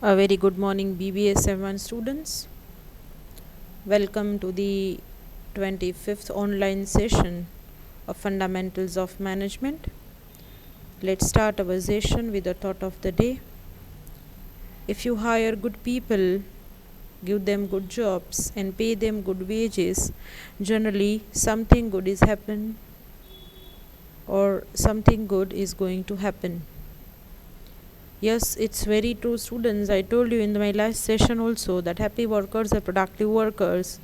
A very good morning, BBS 7 students. Welcome to the 25th online session of Fundamentals of Management. Let's start our session with the thought of the day. If you hire good people, give them good jobs, and pay them good wages, generally something good is happen or something good is going to happen. Yes, it's very true, students. I told you in my last session also that happy workers are productive workers.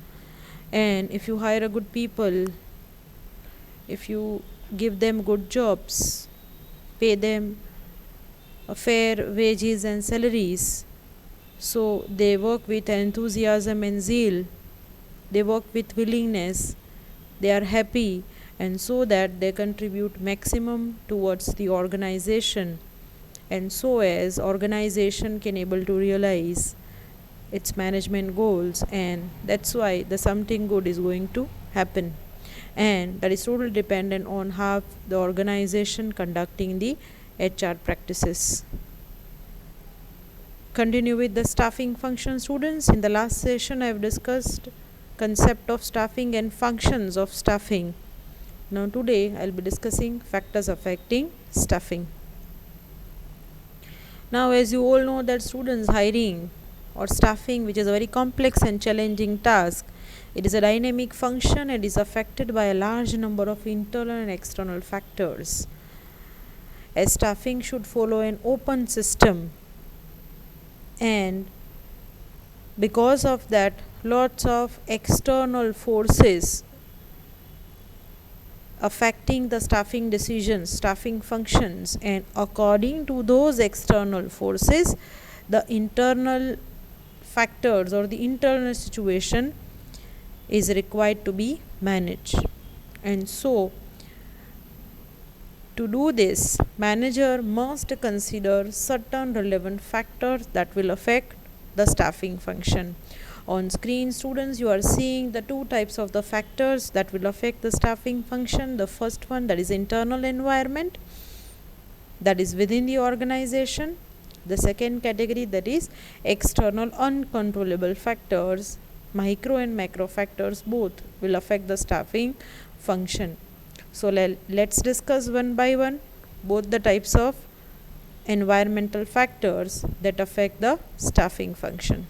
And if you hire a good people, if you give them good jobs, pay them a fair wages and salaries, so they work with enthusiasm and zeal, they work with willingness, they are happy, and so that they contribute maximum towards the organization, and so as organization can able to realize its management goals, and that's why the something good is going to happen, and that is totally dependent on how the organization conducting the HR practices. Continue with the staffing function, students. In the last session I have discussed concept of staffing and functions of staffing. Now today I'll be discussing factors affecting staffing. Now, as you all know that students, hiring or staffing, which is a very complex and challenging task, it is a dynamic function and is affected by a large number of internal and external factors. As staffing should follow an open system, and because of that lots of external forces affecting the staffing decisions, staffing functions, and according to those external forces, the internal factors or the internal situation is required to be managed. And so, to do this, manager must consider certain relevant factors that will affect the staffing function. On screen, students, you are seeing the two types of the factors that will affect the staffing function. The first one, that is internal environment, that is within the organization. The second category, that is external uncontrollable factors, micro and macro factors, both will affect the staffing function. So let's discuss one by one both the types of environmental factors that affect the staffing function.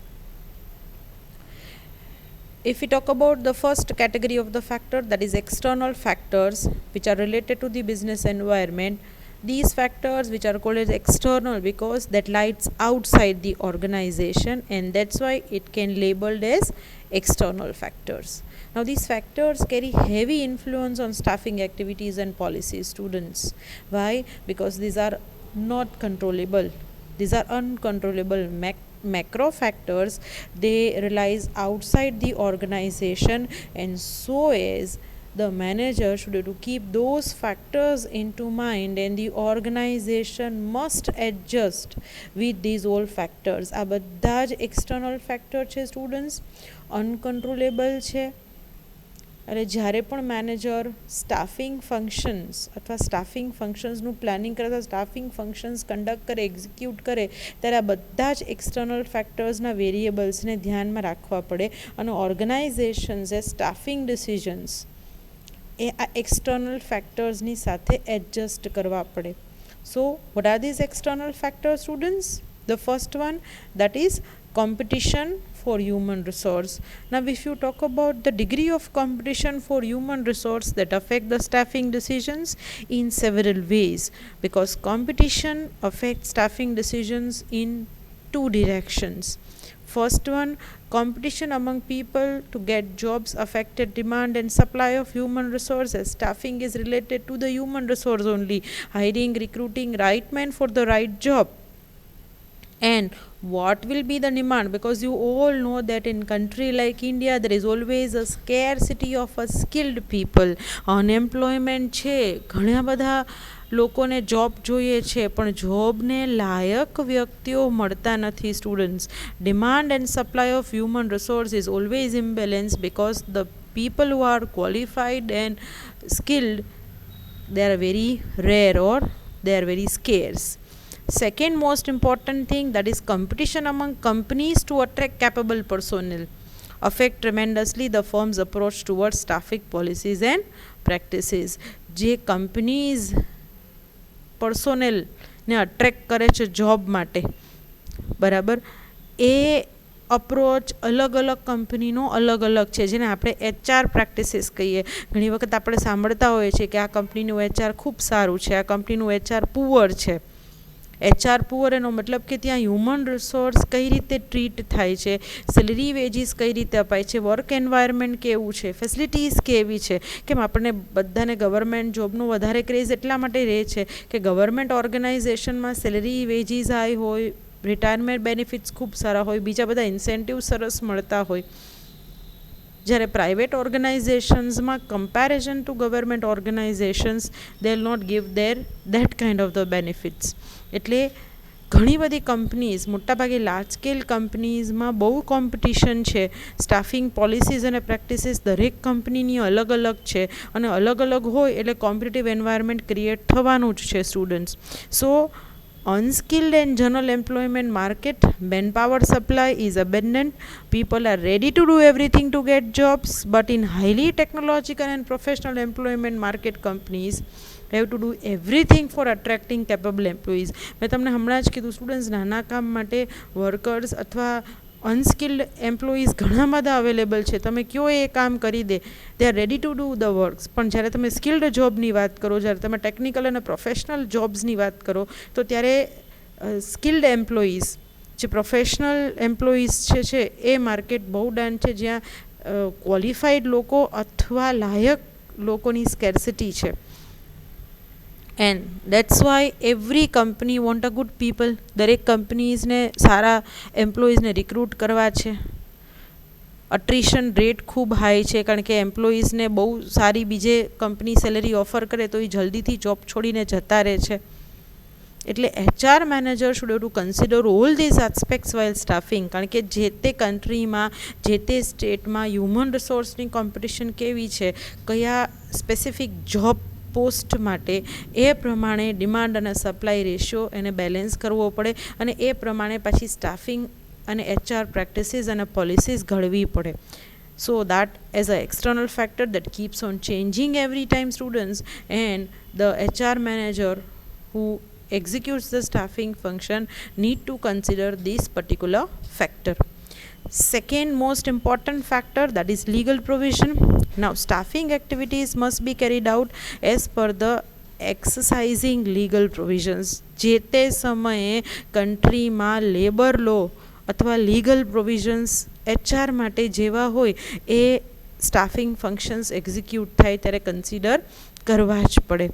If we talk about the first category of the factor, that is external factors which are related to the business environment, these factors which are called as external because that lies outside the organization, and that's why it can labeled as external factors. Now these factors carry heavy influence on staffing activities and policies, students. Why? Because these are not controllable. These are uncontrollable macro factors. They realize outside the organization, and so as the manager should to keep those factors into mind, and the organization must adjust with these all factors. આ બધા જ external factor છે students, uncontrollable છે. અને જ્યારે પણ manager staffing functions અથવા staffing ફંક્શન્સનું planning કરે, સ્ટાફિંગ ફંક્શન્સ કન્ડક્ટ કરે, એક્ઝિક્યુટ કરે, ત્યારે આ બધા જ એક્સટર્નલ ફેક્ટર્સના વેરિયેબલ્સને ધ્યાનમાં રાખવા પડે, અને ઓર્ગનાઇઝેશન્સે સ્ટાફિંગ ડિસિઝન્સ એ આ એક્સટર્નલ ફેક્ટર્સની સાથે એડજસ્ટ કરવા પડે. So what are these external factors, students? The first one, that is competition for human resource. Now if you talk about the degree of competition for human resource that affect the staffing decisions in several ways, because competition affects staffing decisions in two directions. First one, competition among people to get jobs affected demand and supply of human resources. Staffing is related to the human resource only, hiring, recruiting right man for the right job. And what will be the demand? Because you all know that in country like India there is always a scarcity of a skilled people. Unemployment છે, ઘણા બધા લોકોને job જોઈએ છે, પણ જોબને લાયક વ્યક્તિઓ મળતા નથી, students. Demand and supply of human resource is always imbalance because the people who are qualified and skilled, they are very rare or they are very scarce. Second most important thing, that is competition among companies to attract capable personnel, affect tremendously the firm's approach towards staffing policies and practices. જે companies પર્સોનેલને attract કરે છે job માટે, બરાબર, એ approach અલગ અલગ કંપનીનો અલગ અલગ છે, જેને આપણે HR પ્રેક્ટિસીસ કહીએ. ઘણી વખત આપણે સાંભળતા હોઈએ છીએ કે આ કંપનીનું HR ખૂબ સારું છે, આ કંપનીનું HR પુઅર છે. HR પુઅર એનો મતલબ કે ત્યાં હ્યુમન રિસોર્સ કઈ રીતે ટ્રીટ થાય છે, સેલરી વેજીસ કઈ રીતે અપાય છે, વર્ક એન્વાયરમેન્ટ કેવું છે, ફેસિલિટીઝ કેવી છે. કેમ આપણને બધાને ગવર્મેન્ટ જોબનું વધારે ક્રેઝ એટલા માટે રહે છે કે ગવર્મેન્ટ ઓર્ગેનાઇઝેશનમાં સેલરી વેજીસ હાઈ હોય, રિટાયરમેન્ટ બેનિફિટ્સ ખૂબ સારા હોય, બીજા બધા ઇન્સેન્ટિવ સરસ મળતા હોય. જ્યારે પ્રાઇવેટ ઓર્ગેનાઇઝેશન્સમાં comparison to government organisations they will not give that kind of the benefits. એટલે ઘણી બધી કંપનીઝ, મોટાભાગે લાર્જ સ્કેલ કંપનીઝમાં બહુ કોમ્પિટિશન છે. સ્ટાફિંગ પોલિસીઝ અને પ્રેક્ટિસીસ દરેક કંપનીની અલગ અલગ છે, અને અલગ અલગ હોય એટલે કોમ્પિટિટિવ એન્વાયરમેન્ટ ક્રિએટ થવાનું જ છે students. So unskilled and general employment market, manpower supply is abundant, people are ready to do everything to get jobs, but in highly technological and professional employment market, companies have to do everything for attracting capable employees. મેં તમને હમણાં જ કીધું students, નાના કામ માટે workers અથવા unskilled employees ઘણા બધા અવેલેબલ છે. તમે કયો એ કામ કરી દે, they are ready to do the works. પણ જ્યારે તમે સ્કિલ્ડ જોબની વાત કરો, જ્યારે તમે ટેકનિકલ અને પ્રોફેશનલ જોબ્સની વાત કરો, તો ત્યારે સ્કિલ્ડ એમ્પ્લોઈઝ, જે પ્રોફેશનલ એમ્પ્લોઈઝ છે એ માર્કેટ બહુ ડાઉન છે, જ્યાં ક્વોલિફાઈડ લોકો અથવા લાયક લોકોની સ્કેર્સિટી છે. And that's Y every company want a good people. દરેક કંપનીઝને સારા એમ્પ્લોઈઝને રિક્રુટ કરવા છે. અટ્રિશન રેટ ખૂબ હાઈ છે, કારણ કે એમ્પ્લોઈઝને બહુ સારી બીજે કંપની સેલરી ઓફર કરે તો એ જલ્દીથી જોબ છોડીને જતા રહે છે. એટલે HR manager should have to consider all these aspects while staffing. કારણ કે જે તે કન્ટ્રીમાં, જે તે સ્ટેટમાં હ્યુમન રિસોર્સની કોમ્પિટિશન કેવી છે, કયા સ્પેસિફિક જોબ પોસ્ટ માટે, એ પ્રમાણે ડિમાન્ડ અને સપ્લાય રેશિયો એને બેલેન્સ કરવો પડે, અને એ પ્રમાણે પાછી સ્ટાફિંગ અને HR પ્રેક્ટિસીસ અને પોલિસીસ ઘડવી પડે. So that as an external factor that keeps on changing every time, students, and the HR manager who executes the staffing function need to consider this particular factor. Second most important factor, that is legal provision. Now staffing activities must be carried out as per the exercising legal provisions. જે તે સમયે કન્ટ્રીમાં labour લો અથવા legal provisions HR માટે જેવા હોય એ staffing functions execute થાય ત્યારે કન્સિડર કરવા જ પડે.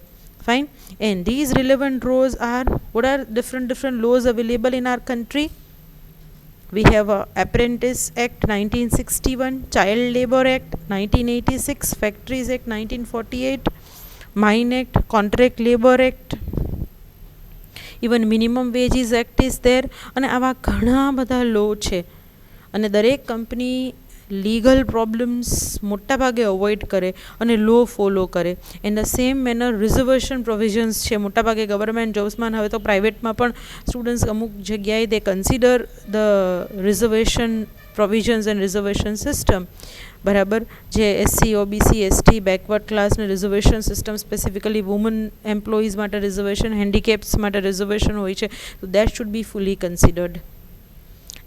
Fine. And these relevant laws are, what are different laws available in our country? We have Apprentice Act 1961, Child Labour Act 1986, Factories Act 1948, Mine Act, Contract Labour Act, even Minimum Wages Act is there. અને આવા ઘણા બધા લો છે, અને દરેક company legal problems મોટાભાગે avoid કરે અને લો ફોલો કરે. In the same manner reservation provisions છે મોટાભાગે ગવર્મેન્ટ જોબ્સમાં. હવે તો પ્રાઇવેટમાં પણ સ્ટુડન્ટ્સ અમુક જગ્યાએ they consider the reservation provisions and reservation system, બરાબર, જે SC, OBC, ST, બેકવર્ડ ક્લાસને reservation system, specifically woman employees માટે રિઝર્વેશન, હેન્ડીકેપ્સ માટે રિઝર્વેશન હોય છે. તો that should be fully considered.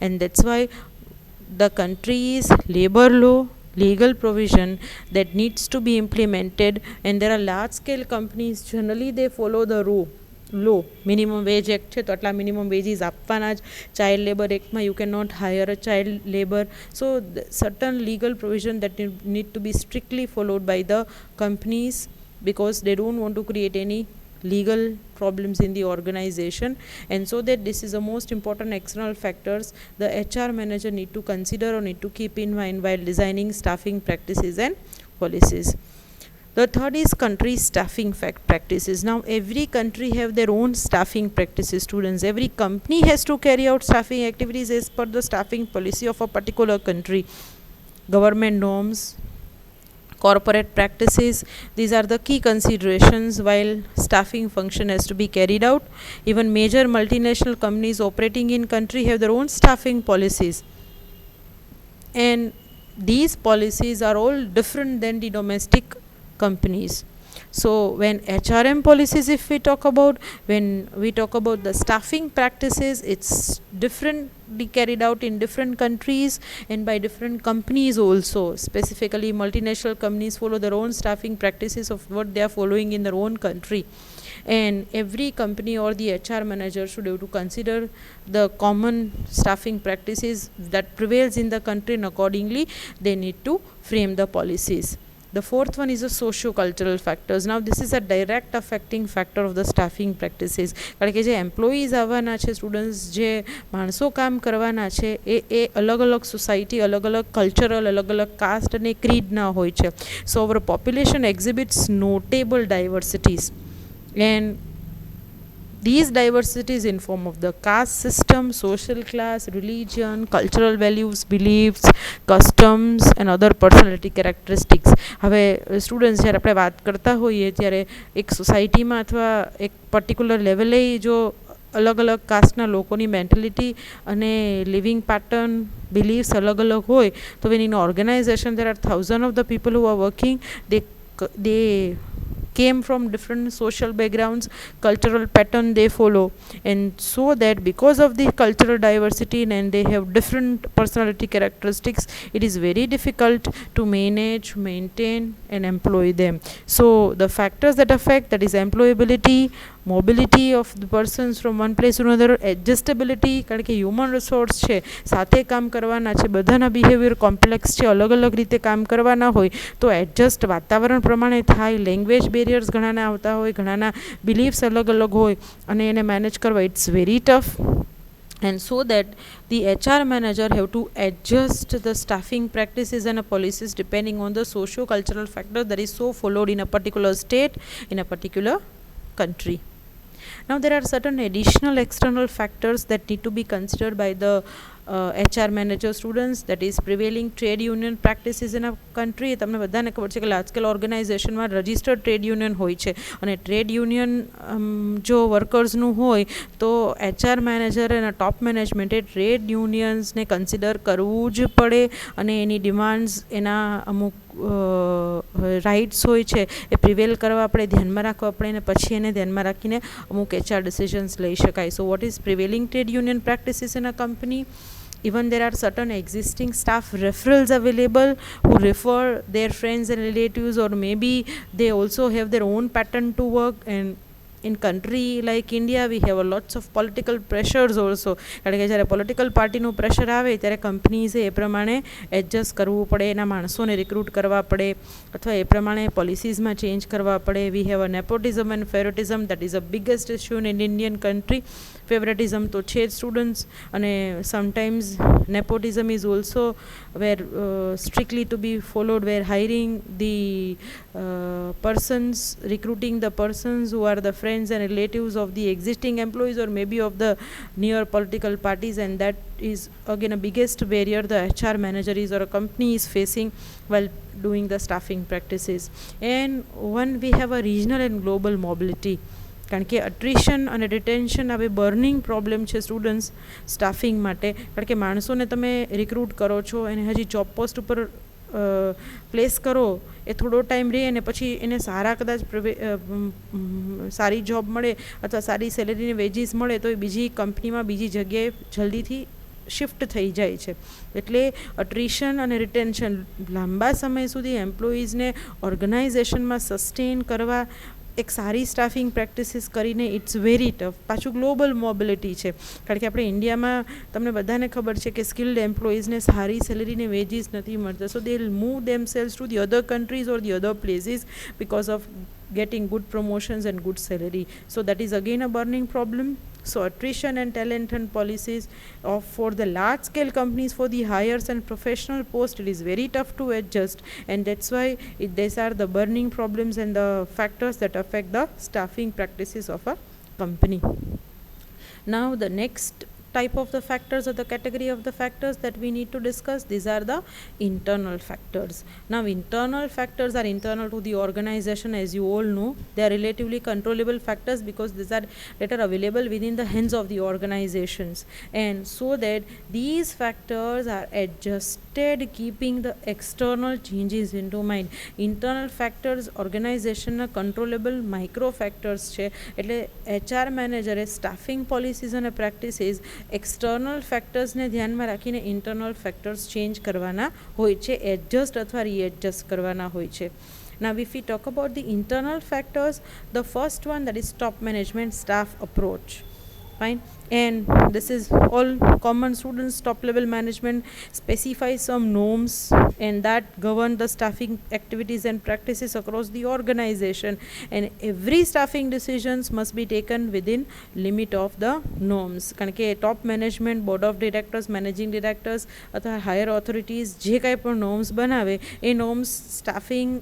And that's why the country's labor law, legal provision that needs to be implemented, and there are large scale companies, generally they follow the law. Minimum wage act છે તો આટલા minimum wages આપવાના જ. Child labour એક્ટમાં you cannot hire a child labor. So certain legal provision that need to be strictly followed by the companies, because they don't want to create any legal problems in the organization. And so that this is the most important external factors the HR manager need to consider or need to keep in mind while designing staffing practices and policies. The third is country staffing practices. Now every country have their own staffing practices, students. Every company has to carry out staffing activities as per the staffing policy of a particular country. Government norms, corporate practices. These are the key considerations while staffing function has to be carried out. Even major multinational companies operating in country have their own staffing policies, and these policies are all different than the domestic companies. So when HRM policies, if we talk about, when we talk about the staffing practices, it's differently carried out in different countries and by different companies also. Specifically, multinational companies follow their own staffing practices of what they are following in their own country, and every company or the HR manager should have to consider the common staffing practices that prevails in the country, and accordingly they need to frame the policies. The fourth one is the socio-cultural factors. Now this is a direct affecting factor of the staffing practices. કારણ કે જે employees આવવાના છે, students જે માણસો કામ કરવાના છે, એ અલગ અલગ સોસાયટી, અલગ અલગ કલ્ચરલ, અલગ અલગ કાસ્ટ અને ક્રીડના હોય છે. સો અવર population એક્ઝિબિટ્સ નોટેબલ ડાયવર્સિટીઝ, and these diversities in form of the caste system, social class, religion, cultural values, beliefs, customs and other personality characteristics. હવે સ્ટુડન્ટ્સ જ્યારે આપણે વાત કરતા હોઈએ ત્યારે એક સોસાયટીમાં અથવા એક પર્ટિક્યુલર લેવલે જો અલગ અલગ કાસ્ટના લોકોની મેન્ટાલિટી અને લિવિંગ પેટર્ન, બિલીફ્સ અલગ અલગ હોય, તો when in organization there are thousand of the people who are working, they came from different social backgrounds, cultural pattern they follow, and so that because of the cultural diversity and they have different personality characteristics, it is very difficult to manage, maintain and employ them. So the factors that affect, that is employability, mobility of the persons from one place to another, adjustability, કારણ કે human resource છે, સાથે કામ કરવાના છે, બધાના behaviour complex છે, અલગ અલગ રીતે કામ કરવાના હોય, તો એડજસ્ટ વાતાવરણ પ્રમાણે થાય. લેંગ્વેજ બેરિયર્સ ઘણાના આવતા હોય, ઘણાના બિલીફ્સ અલગ અલગ હોય, અને એને મેનેજ કરવા it's very tough. And so that the HR manager have to adjust the staffing practices and policies depending on the socio-cultural factor that is so followed in a particular state, in a particular country. Now there are certain additional external factors that need to be considered by the HR manager students, that is prevailing trade union practices in a country. તમને બધાને ખબર છે કે આજકાલ ઓર્ગેનાઇઝેશનમાં registered trade union હોય છે, અને trade union જો વર્કર્સનું હોય તો HR મેનેજર અને ટોપ મેનેજમેન્ટે ટ્રેડ યુનિયન્સને કન્સિડર કરવું જ પડે, અને એની ડિમાન્ડ્સ, એના અમુક રાઇટ્સ હોય છે એ પ્રિવેલ કરવા આપણે ધ્યાનમાં રાખવા પડે, અને પછી એને ધ્યાનમાં રાખીને અમુક HR ડિસિઝન્સ લઈ શકાય. So what is prevailing trade union practices in a company? Even there are certain existing staff referrals available who refer their friends and relatives, or maybe they also have their own pattern to work. And in country like India we have a lots of political pressures also, કારણ કે જ્યારે political પાર્ટીનું pressure આવે ત્યારે કંપનીઝે એ પ્રમાણે adjust કરવું પડે, એના માણસોને રિક્રુટ કરવા પડે, અથવા એ પ્રમાણે પોલિસીઝમાં ચેન્જ કરવા પડે. We have a nepotism and favouritism, that is a biggest issue in Indian country. Favouritism તો છે જ સ્ટુડન્ટ્સ, અને sometimes nepotism is also where strictly to be followed, where hiring the persons, recruiting the persons who are the friends and relatives of the existing employees or maybe of the near political parties, and that is again a biggest barrier the HR manager is or a company is facing while doing the staffing practices. And one, we have a regional and global mobility, કારણ કે અટ્રિશન અને retention હવે burning problem છે students staffing માટે. કારણ કે માણસોને તમે રિક્રુટ કરો છો એને હજી જોબ પોસ્ટ ઉપર પ્લેસ કરો, એ થોડો ટાઈમ રહે અને પછી એને સારા કદાચ સારી જોબ મળે અથવા સારી સેલેરીને વેજીસ મળે તો એ બીજી કંપનીમાં બીજી જગ્યાએ જલ્દીથી શિફ્ટ થઈ જાય છે. એટલે અટ્રિશન અને રિટેન્શન લાંબા સમય સુધી એમ્પ્લોઈઝને ઓર્ગેનાઇઝેશનમાં સસ્ટેન કરવા એક સારી સ્ટાફિંગ પ્રેક્ટિસિસ કરીને ઇટ્સ વેરી ટફ. પાછું ગ્લોબલ મોબિલિટી છે, કારણ કે આપણે ઇન્ડિયામાં તમને બધાને ખબર છે કે સ્કિલ્ડ એમ્પ્લોઈઝને સારી સેલેરીને વેજીસ નથી મળતા. So they will move themselves to the other countries or the other places because of getting good promotions and good salary. So that is again a burning problem. So attrition and talent and policies for the large scale companies, for the hires and professional post, it is very tough to adjust, and that's why these are the burning problems and the factors that affect the staffing practices of a company. Now the next type of the factors or the category of the factors that we need to discuss? These are the internal factors. Now internal factors are internal to the organization, as you all know. They are relatively controllable factors because these are that are available within the hands of the organizations, and so that these factors are adjusted keeping the external changes into mind. Internal factors organizationના controllable micro factors છે, એટલે HR મેનેજરે staffing policies અને practices external ફેક્ટર્સને ધ્યાનમાં રાખીને internal factors change કરવાના હોય છે, adjust અથવા રીએડજસ્ટ કરવાના હોય છે. Now if we talk about the internal factors, the first one, that is top management staff approach. Fine, and this is all common. Students, top level management specifies some norms and that govern the staffing activities and practices across the organization, and every staffing decisions must be taken within limit of the norms. કારણ કે top management, board of directors, managing directors અથવા higher authorities જે કાંઈ પણ norms બનાવે એ norms staffing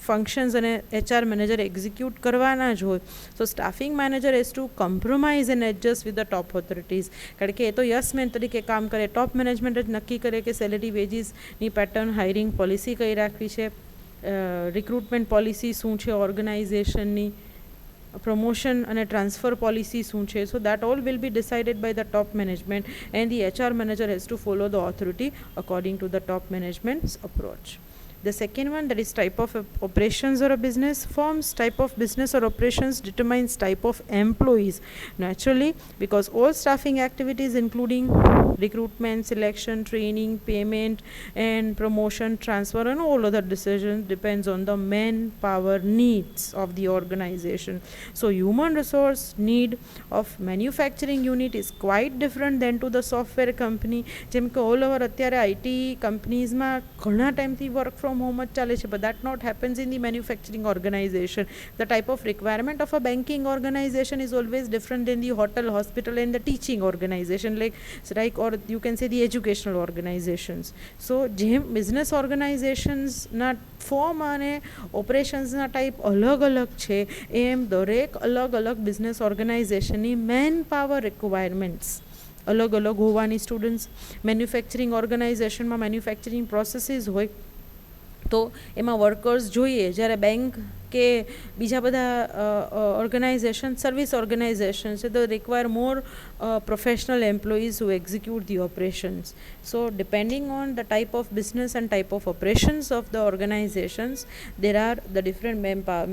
functions અને HR manager execute કરવાના જ હોય. So staffing manager has to compromise and adjust with the top authorities. કારણ કે એ તો યસ મેન તરીકે કામ કરે. ટોપ મેનેજમેન્ટ જ નક્કી કરે કે સેલેરી વેજીસની પેટર્ન, હાયરિંગ પોલિસી કઈ રાખવી છે, રિક્રુટમેન્ટ પોલિસી શું છે ઓર્ગેનાઇઝેશનની, promotion and a transfer policy soon. So that all will be decided by the top management, and the HR manager has to follow the authority according to the top management's approach. The second one, that is type of operations or a business forms. Type of business or operations determines type of employees. Naturally, because all staffing activities including recruitment, selection, training, payment and promotion, transfer and all other decisions depends on the manpower needs of the organization. So human resource need of manufacturing unit is quite different than to the software company. જેમ કે all over અત્યારે IT companies માં ઘણા ટાઈમથી work from home જ ચાલે છે, but that not happens in the manufacturing organization. The type of requirement of a banking organization is always different than the hotel, hospital and the teaching organization, like or you can say the educational organizations. So જેમ business organizations ના form અને ઓપરેશન્સના type અલગ અલગ છે, એમ દરેક અલગ અલગ business ઓર્ગેનાઇઝેશનની man power requirements અલગ અલગ હોવાની. સ્ટુડન્ટ્સ, મેન્યુફેક્ચરિંગ ઓર્ગેનાઇઝેશનમાં મેન્યુફેક્ચરિંગ પ્રોસેસીસ હોય તો એમાં વર્કર્સ જોઈએ, જ્યારે બેંક કે બીજા બધા ઓર્ગેનાઇઝેશન, સર્વિસ ઓર્ગેનાઇઝેશન છે તો require more professional employees who execute the operations. So depending on the type of business and type of operations of the organizations, there are the different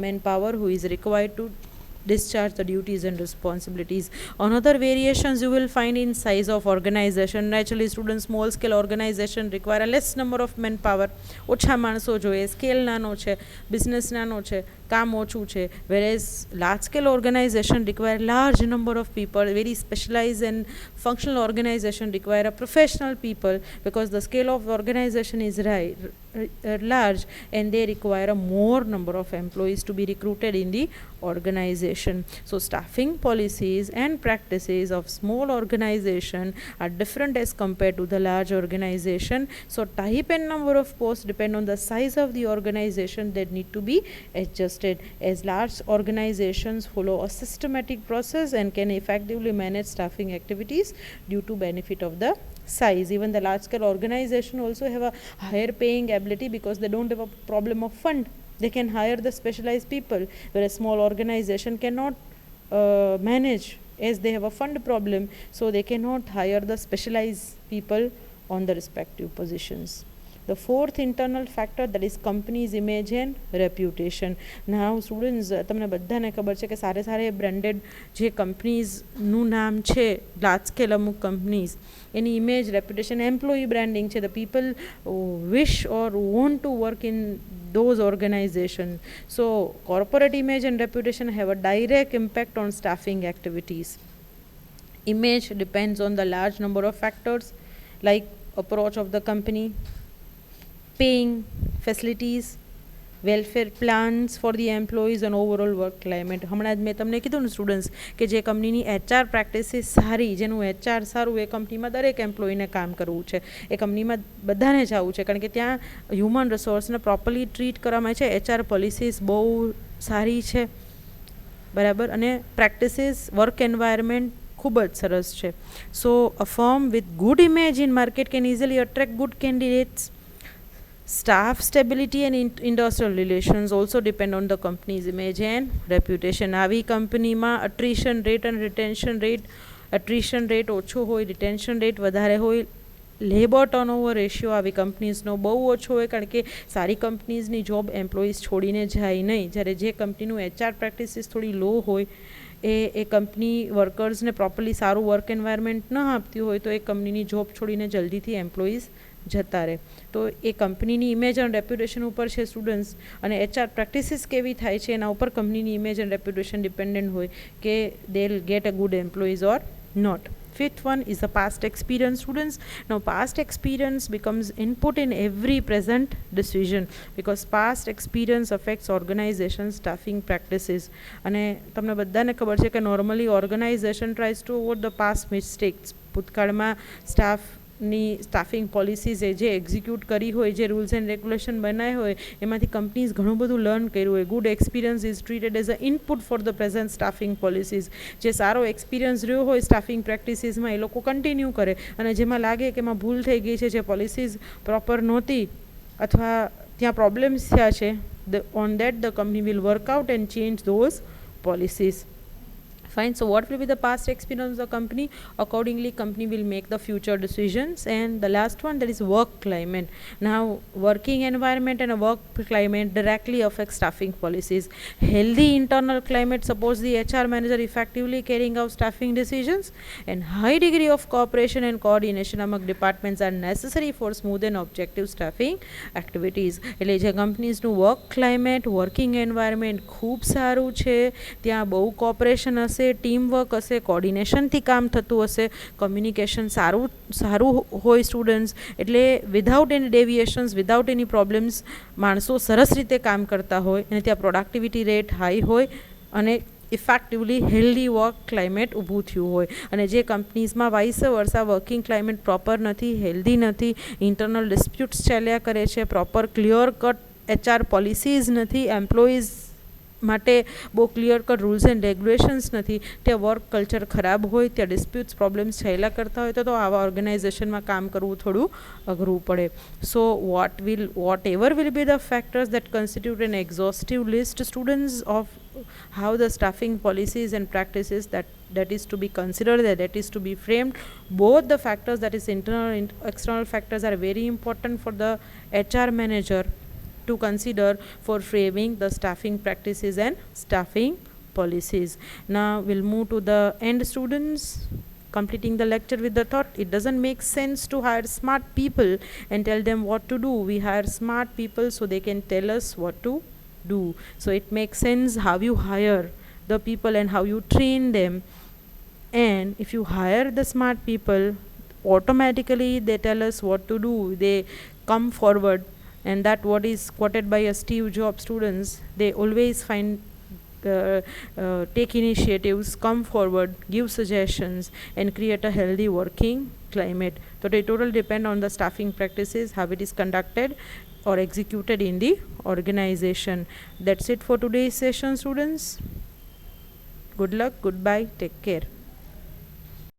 manpower who is required to discharge the duties and responsibilities. Another variations you will find in size of organization. Naturally, students, small scale organization require a less number of manpower. ઓછા માણસો જોઈએ, scale નાનો છે, business નાનો છે, કામ ઓછું છે. whereas large scale organization require large number of people. Very specialized and functional organization require a professional people because the scale of organization is large and they require a more number of employees to be recruited in the organization. So staffing policies and practices of small organization are different as compared to the large organization. So type and number of posts depend on the size of the organization that need to be adjusted, as large organizations follow a systematic process and can effectively manage staffing activities due to benefit of the size. Even the large scale organization also have a higher paying ability because they don't have a problem of fund. They can hire the specialized people, whereas small organization cannot manage as they have a fund problem, so they cannot hire the specialized people on the respective positions. The fourth internal factor, that is company's image and reputation. Now students, તમને બધાને ખબર છે કે સારે સારે branded જે કંપનીઝનું નામ છે, લાર્જ સ્કેલ અમુક કંપનીઝ, એની ઇમેજ, રેપ્યુટેશન, એમ્પ્લોયી બ્રાન્ડિંગ છે. The people wish or want to work in those organizations. So corporate image and reputation have a direct impact on staffing activities. Image depends on the large number of factors like approach of the company, paying, facilities, welfare plans for the employees and overall work climate. હમણાં જ મેં તમને કીધું ને students કે જે કંપનીની HR practices સારી, જેનું HR સારું, એ કંપનીમાં દરેક એમ્પ્લોયીને કામ કરવું છે, એ કંપનીમાં બધાને જવું છે, કારણ કે ત્યાં હ્યુમન રિસોર્સને પ્રોપરલી ટ્રીટ કરવામાં આવે છે. HR પોલિસીસ બહુ સારી છે, બરાબર, અને પ્રેક્ટિસીસ, વર્ક એન્વાયરમેન્ટ ખૂબ જ સરસ છે. So a firm with good image in market can easily attract good candidates. Staff stability and industrial relations also depend on the company's image and reputation. આવી કંપનીમાં attrition rate and retention rate ઓછો હોય, retention rate વધારે હોય, labour turnover ratio આવી કંપનીઝનો બહુ ઓછો હોય, કારણ કે સારી કંપનીઝની જોબ એમ્પ્લોઈઝ છોડીને જાય નહીં. જ્યારે જે કંપનીનું HR પ્રેક્ટિસિસ થોડી લો હોય, એ કંપની વર્કર્સને પ્રોપરલી સારું વર્ક એન્વાયરમેન્ટ ન આપતી હોય, તો એ કંપનીની જોબ છોડીને જલ્દીથી એમ્પ્લોઈઝ જતા રહે. તો એ કંપનીની ઇમેજ એન્ડ રેપ્યુટેશન ઉપર છે સ્ટુડન્ટ્સ, અને HR પ્રેક્ટિસિસ કેવી થાય છે એના ઉપર કંપનીની ઇમેજ એન્ડ રેપ્યુટેશન ડિપેન્ડન્ટ હોય કે they will get a good employees or not. Fifth one is the past experience, students. Now past experience becomes input in every present decision, because past experience affects organization staffing practices. અને તમને બધાને ખબર છે કે normally organization tries to avoid the past mistakes. ભૂતકાળમાં staffing policies જે execute કરી હોય, જે રૂલ્સ એન્ડ રેગ્યુલેશન બનાવ્યા હોય, એમાંથી કંપનીઝ ઘણું બધું લર્ન કર્યું હોય. Good experience is treated as a input for the present staffing policies. જે સારો એક્સપિરિયન્સ રહ્યો હોય સ્ટાફિંગ પ્રેક્ટિસીસમાં, એ લોકો કન્ટિન્યુ કરે, અને જેમાં લાગે કે એમાં ભૂલ થઈ ગઈ છે, જે પોલિસીઝ પ્રોપર નહોતી અથવા ત્યાં પ્રોબ્લેમ્સ થયા છે, on that the company will workout and change those policies. Fine. So what will be the past experience of the company? Accordingly, company will make the future decisions. And the last one, that is work climate. Now, working environment and a work climate directly affects staffing policies. Healthy internal climate supports the HR manager effectively carrying out staffing decisions, and high degree of cooperation and coordination among departments are necessary for smooth and objective staffing activities. એટલે જે કંપનીઝનું work climate, working environment ખૂબ સારું છે, ત્યાં બહુ cooperation હશે, team work હશે, કોર્ડિનેશનથી કામ થતું હશે, કમ્યુનિકેશન સારું હોય સ્ટુડન્ટ્સ, એટલે without any deviations, without any problems માણસો સરસ રીતે કામ કરતા હોય, અને ત્યાં પ્રોડક્ટિવિટી રેટ હાઈ હોય, અને ઇફેક્ટિવલી હેલ્ધી વર્ક ક્લાઇમેટ ઊભું થયું હોય. અને જે કંપનીઝમાં vice versa working climate proper નથી, હેલ્ધી નથી, ઇન્ટરનલ ડિસ્પ્યુટ્સ ચાલ્યા કરે છે, proper clear cut HR policies નથી, એમ્પ્લોઈઝ માટે બહુ clear cut rules and regulations નથી, ત્યાં વર્ક કલ્ચર ખરાબ હોય, ત્યાં ડિસ્પ્યુટ્સ પ્રોબ્લેમ્સ થયેલા કરતા હોય, તો આવા ઓર્ગેનાઇઝેશનમાં કામ કરવું થોડું અઘરું પડે. સો whatever will be the factors that constitute an exhaustive list, students, of how the staffing policies and practices that is to be considered, that is to be framed, both the factors, that is internal and external factors, are very important for the HR manager to consider for framing the staffing practices and staffing policies. Now we'll move to the end, students. Completing the lecture with the thought, it doesn't make sense to hire smart people and tell them what to do. We hire smart people so they can tell us what to do. So it makes sense how you hire the people and how you train them. And if you hire the smart people, automatically they tell us what to do, they come forward. And that what is quoted by Steve Jobs, students, they always take initiatives, come forward, give suggestions, and create a healthy working climate. So they totally depend on the staffing practices, how it is conducted or executed in the organization. That's it for today's session, students. Good luck, goodbye, take care.